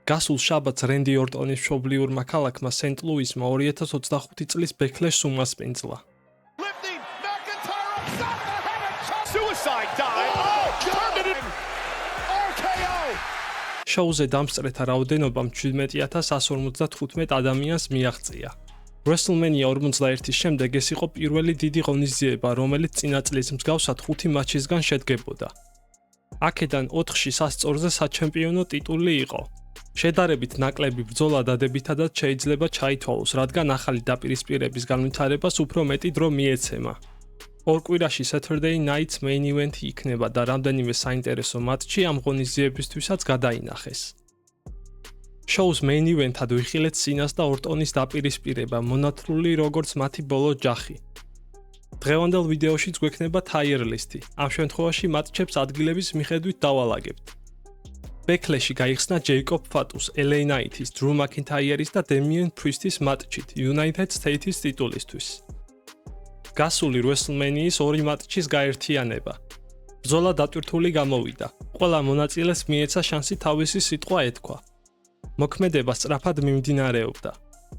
გასულ შაბათს რენდი ორტონის მშობლიურმა ქალაქმა სენტ-ლუისმა 2025 წლის ბექლეშს უმასპინძლა. შოუზე დამსწრეთა რაოდენობამ 17155 ადამიანს მიაღწია. WrestleMania 41-ის შემდეგ ეს იყო პირველი დიდი ღონისძიება, რომელიც წინა წლის მსგავსად 5 მატჩისგან შედგებოდა. აქედან 4-ში სასწორზე საჩემპიონო ტიტული იყო. შედარებით ნაკლები ბრძოლა დადებითადაც შეიძლება ჩაითვალოს, რადგან ახალი დაპირისპირების განვითარებას უფრო მეტი დრო მიეცემა. ორ კვირაში Saturday Night's Main Event იქნება და რამდენიმე საინტერესო მატჩი ამ ღონისძიებისთვისაც გადაინახეს. შოუს Main Event-ად ვიხილეთ სინას და ორტონის დაპირისპირება, მონათლული როგორც მათი ბოლო ჯახი. დღევანდელ ვიდეოშიც გვექნება tier list-ი. ამ შემთხვევაში მატჩებს ადგილების მიხედვით დავალაგებთ. ბექლეში გაიხსნა ჯეიკობ ფატუს, LA Knight-ის, Drew McIntyre-ის და Damian Priest-ის მატჩით United States-ის ტიტულისთვის. გასული WrestleMania-ის 2 მატჩის გაერთიანება. ბრძოლა დატვირთული გამოვიდა. ყველა მონაწილეს მიეცა შანსი თავისი სიტყვა ეთქვა. მოქმედება სწრაფად მიმდინარეობდა.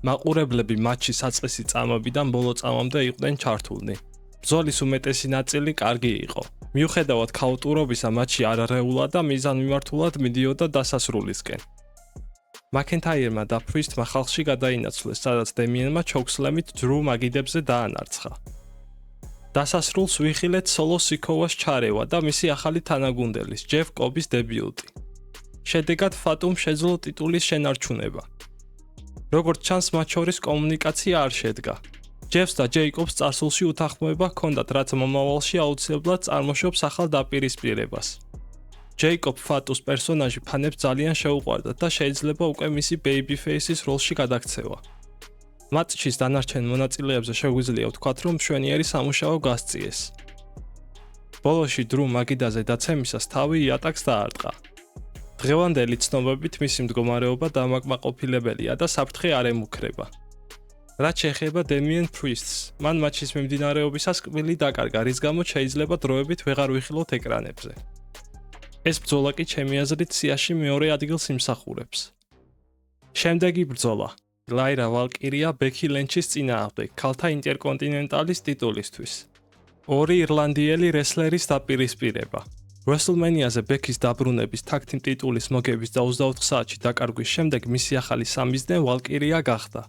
მაყურებლები მატჩის საწყისი წამებიდან ბოლო წამამდე იყვნენ ჩართულნი. ბრძოლის უმეტესი ნაწილი კარგი იყო. მიუხედავად ქაოტურობისა, მატჩი არარეულა და მიზანმიმართულად მიდიოდა დასასრულისკენ. McIntyre-მა და Priest-მა ხალხში გადაინაცვლეს, სადაც Damian-მა ჩოქსლემით Drew მაგიდებზე დაანარცხა. დასასრულს ვიხილეთ Solo Sikoa-ს ჩარევა და მისი ახალი თანაგუნდელის, Jeff Cobb-ის დებიუტი. შედეგად Fatum შეძლო ტიტულის შენარჩუნება. როგორც ჩანს, მათ შორის კომუნიკაცია არ შედგა. Jeffs და Jacobs წარსულში უთანხმოება ჰქონდათ, რაც მომავალში აუცილებლად წარმოშობს ახალ დაპირისპირებას. Jacob Fatus პერსონაჟი ფანებს ძალიან შეუყვარდა და შეიძლება უკვე მისი babyface-ის როლში გადაქცევა. მატჩის დანარჩენ მონაწილეებზე შეგვიძლია ვთქვათ, რომ მშვენიერი სამუშაო გასწიეს. ბოლოში Drew მაგიდაზე დაცემისას თავი იატაკს დაარტყა. დღევანდელი ცნობებით მისი მდგომარეობა დამაკმაყოფილებელია და საფრთხე არ ემუქრება. რაც შეეხება Damian Priest-ს, მან მატჩის მიმდინარეობისას კბილი დაკარგა, რის გამოც შეიძლება დროებით ვეღარ ვიხილოთ ეკრანებზე. ეს ბრძოლა კი ჩემი აზრით სიაში მეორე ადგილს იმსახურებს. შემდეგი ბრძოლა. Lyra Valkyria Becky Lynch-ის წინააღმდეგ ქალთა ინტერკონტინენტალის ტიტულისთვის. ორი ირლანდიელი რესლერის დაპირისპირება. WrestleMania-ზე Becky-ს დაბრუნების tag-team ტიტულის მოგების და 24 საათში დაკარგვის შემდეგ მისი ახალი სამიზნე Valkyria გახდა.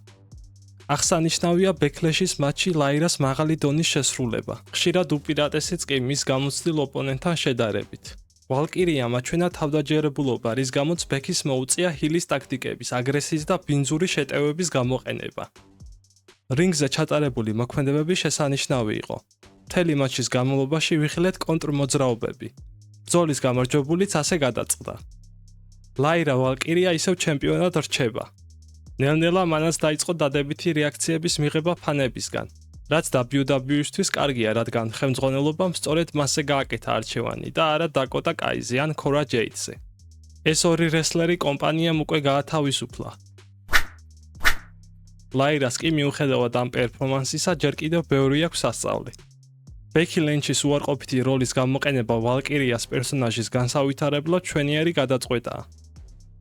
აღსანიშნავია Backlash-ის მატჩი Lyra-ს მაღალი დონის შესრულება. ხშირად უპირატესიც კი მის გამოცდილ ოპონენტთან შედარებით. Valkyria მაჩვენა თავდაჯერებულობა, რის გამოც Becky-ს მოუწია ჰილის ტაქტიკების, აგრესიის და ბინძური შეტევების გამოყენება. რინგზე ჩატარებული მოქმედებები შესანიშნავი იყო. მთელი მატჩის განმავლობაში ვიხილეთ კონტრმოძრაობები. ბრძოლის გამარჯვებულიც ასე გადაწყდა. Lyra Valkyria ისევ ჩემპიონად რჩება. ნელ-ნელა მანაც დაიწყო დადებითი რეაქციების მიღება ფანებისგან, რაც WWE-ისთვის კარგია, რადგან ხელმძღვანელობამ სწორედ მასზე გააკეთა არჩევანი და არა დაკოტა კაიზე ან Cora Jade-ზე. ეს ორი რესლერი კომპანიამ უკვე გაათავისუფლა. Lyra-ს კი მიუხედავად ამ პერფორმანსისა ჯერ კიდევ ბევრი აქვს სასწავლი. Becky Lynch-ის უარყოფითი როლის გამოყენება Valkyrias პერსონაჟის განსავითარებლად ჩვენიერი გადაწყვეტაა.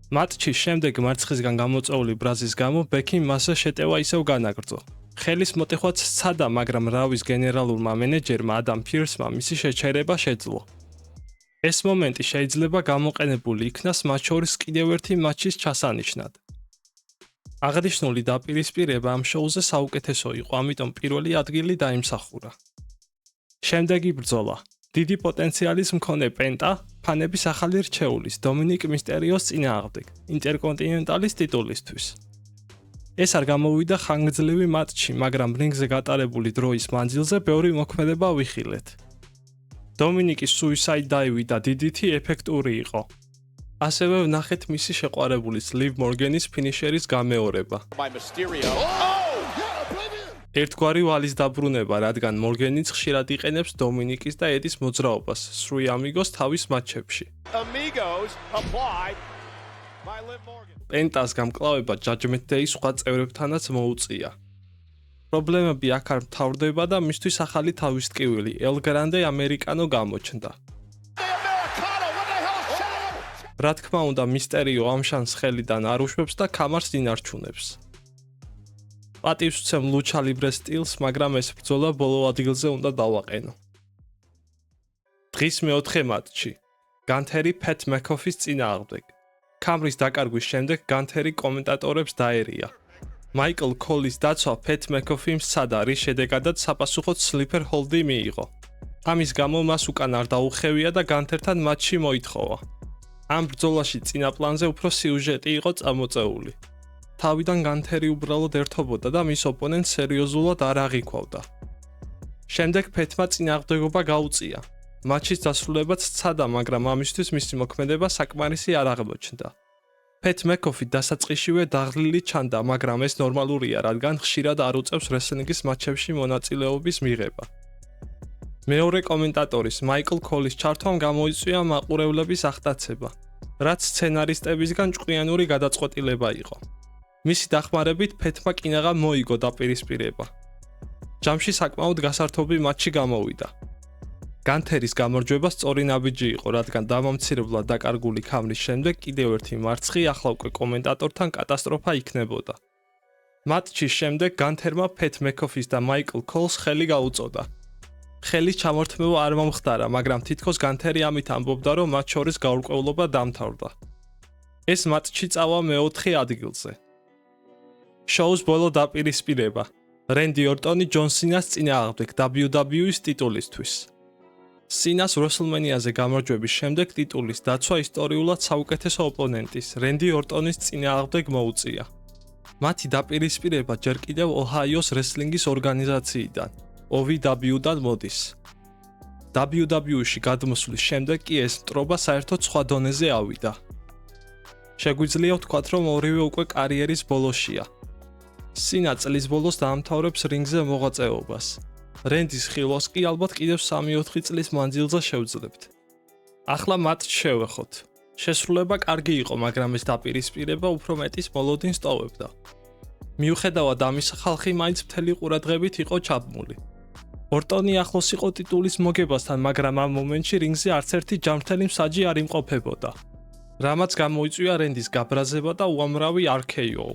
მატჩის შემდეგ მარცხისგან გამოწეული ბრაზის გამო Becky მასზე შეტევა ისევ განაგრძო. ხელის მოტეხვაც სცადა, მაგრამ რავის გენერალურმა მენეჯერმა Adam Pearce-მა მისი შეჩერება შეძლო. ეს მომენტი შეიძლება გამოყენებული იქნას მათ შორის კიდევ ერთი მატჩის ჩასანიშნად. აღნიშნული დაპირისპირება ამ შოუზე საუკეთესო იყო, ამიტომ პირველი ადგილი დაიმსახურა. შემდეგი ბრძოლა. დიდი პოტენციალის მქონე Penta ფანების ახალი რჩეულის Dominic Mysterio's წინააღმდეგ ინტერკონტინენტალის ტიტულისთვის. ეს არ გამოვიდა ხანგრძლივი მატჩი, მაგრამ რინგზე გატარებული დროის მანძილზე ბევრი მოქმედება ვიხილეთ. Dominic-ის suicide dive და DDT ეფექტური იყო. ასევე ვნახეთ მისი შეყვარებულის Liv Morgan-ის ფინიშერის გამეორება. ერთგვარი ვალის დაბრუნება, რადგან Morgan-იც ხშირად იყენებს Dominic-ის და Eddie-ის მოძრაობას Three Amigos თავის მატჩებში. Penta's გამკლავება Judgment Day-ის სხვა წევრებთანაც მოუწია. პრობლემები აქ არ მთავრდება და მისთვის ახალი თავისტკივილი El Grande Americano გამოჩნდა. რა თქმა უნდა, მისტერიო ამ შანსს ხელიდან არ უშვებს და კამარს ინარჩუნებს. პატივს ვცემ ლუჩა ლიბრე სტილს, მაგრამ ეს ბრძოლა ბოლო ადგილზე უნდა დავაყენო. დღის მეოთხე მატჩი. განთერი Pat McAfee-ის წინააღმდეგ. კამრის დაკარგვის შემდეგ განთერი კომენტატორებს დაერია. Michael Cole-ის დაცვა Pat McAfee-ს სცადა, რის შედეგადაც საპასუხოდ sleeper hold-ი მიიღო. ამის გამო მას უკან არ დაუხევია და განთერთან მატჩი მოითხოვა. ამ ბრძოლაში წინა პლანზე უფრო სიუჟეტი იყო წამოწეული. თავიდან განთერი უბრალოდ ერთობოდა და მის ოპონენტს სერიოზულად არ აღიქვავდა. შემდეგ Pat-მა წინააღმდეგობა გაუწია. მატჩის დასრულებაც სცადა, მაგრამ ამისთვის მისი მოქმედება საკმარისი არ აღმოჩნდა. Pat McAfee დასაწყისშივე დაღლილი ჩანდა, მაგრამ ეს ნორმალურია, რადგან ხშირად არ უწევს რესლინგის მატჩებში მონაწილეობის მიღება. მეორე კომენტატორის Michael Cole-ის ჩართვამ გამოიწვია მაყურებლების ახტაცება, რაც სცენარისტებისგან ჭკვიანური გადაწყვეტილება იყო. მისი დახმარებით Pat-მა კინაღამ მოიგო დაპირისპირება. ჯამში საკმაოდ გასართობი მატჩი გამოვიდა. განთერის გამარჯვება სწორი ნაბიჯი იყო, რადგან დამამცირებლად დაკარგული კამრის შემდეგ კიდევ ერთი მარცხი ახლა უკვე კომენტატორთან კატასტროფა იქნებოდა. მატჩის შემდეგ განთერმა Pat McAfee-ს და Michael Cole-ს ხელი გაუწოდა. ხელის ჩამორთმევა არ მომხდარა, მაგრამ თითქოს განთერი ამით ამბობდა, რომ მათ შორის გაურკვევლობა დამთავრდა. ეს მატჩი წავა მეოთხე ადგილზე. შოუს ბოლო დაპირისპირება. რენდი ორტონი ჯონ სინას წინააღმდეგ WWE-ის ტიტულისთვის. სინას WrestleMania-ზე გამარჯვების შემდეგ ტიტულის დაცვა ისტორიულად საუკეთესო ოპონენტის, რენდი ორტონის წინააღმდეგ მოუწია. მათი დაპირისპირება ჯერ კიდევ ოჰაიოს რესლინგის ორგანიზაციიდან, OVW-დან მოდის. WWE-ში გადმოსვლის შემდეგ კი ეს მტრობა საერთოდ სხვა დონეზე ავიდა. შეგვიძლია ვთქვათ, რომ ორივე უკვე კარიერის ბოლოშია. სინა წლის ბოლოს დაამთავრებს რინგზე მოღვაწეობას. რენდის ხილვას კი ალბათ კიდევ 3-4 წლის მანძილზე შევძლებთ. ახლა მატჩს შევეხოთ. შესრულება კარგი იყო, მაგრამ ეს დაპირისპირება უფრო მეტის მოლოდინს ტოვებდა. მიუხედავად ამისა, ხალხი მაინც მთელი ყურადღებით იყო ჩაბმული. ორტონი ახლოს იყო ტიტულის მოგებასთან, მაგრამ ამ მომენტში რინგზე არც ერთი ჯამრთელი მსაჯი არ იმყოფებოდა. რამაც გამოიწვია რენდის გაბრაზება და უამრავი RKO.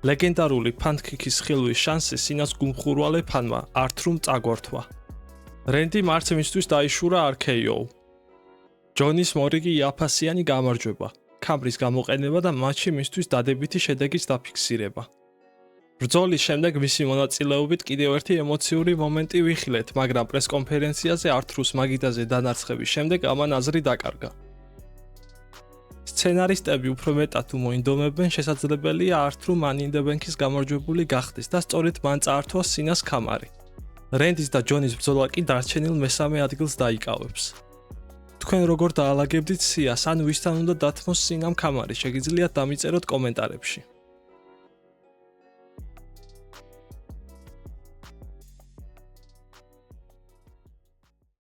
ლეგენდარული ფანტკიკის ხილვის შანსი სინას გუმხურვალე ფანმა Arthur-მ წაგვართვა. რენდი მარც მისთვის დაიშურა RKO. ჯონის მორიგი იაფასიანი გამარჯვება, კამრის გამოყენება და მატჩი მისთვის დადებითი შედეგის დაფიქსირება. ბრძოლის შემდეგ მისი მონაწილეობით კიდევ ერთი ემოციური მომენტი ვიხილეთ, მაგრამ პრესკონფერენციაზე Arthur-ს მაგიდაზე დანარცხების შემდეგ ამან აზრი დაკარგა. სცენარისტები უფრო მეტად უმოინდომებენ, შესაძლებელია Arthur Money in the Bank-ის გამარჯვებული გახდეს და სწორედ მან წაართვა სინას კამარი. რენდის და ჯონის ბრძოლა კი დარჩენილ მესამე ადგილს დაიკავებს. თქვენ როგორ დაალაგებდით სიას, ან ვისთან უნდა დათმოს სინამ კამარი, შეგიძლიათ დამიწეროთ კომენტარებში.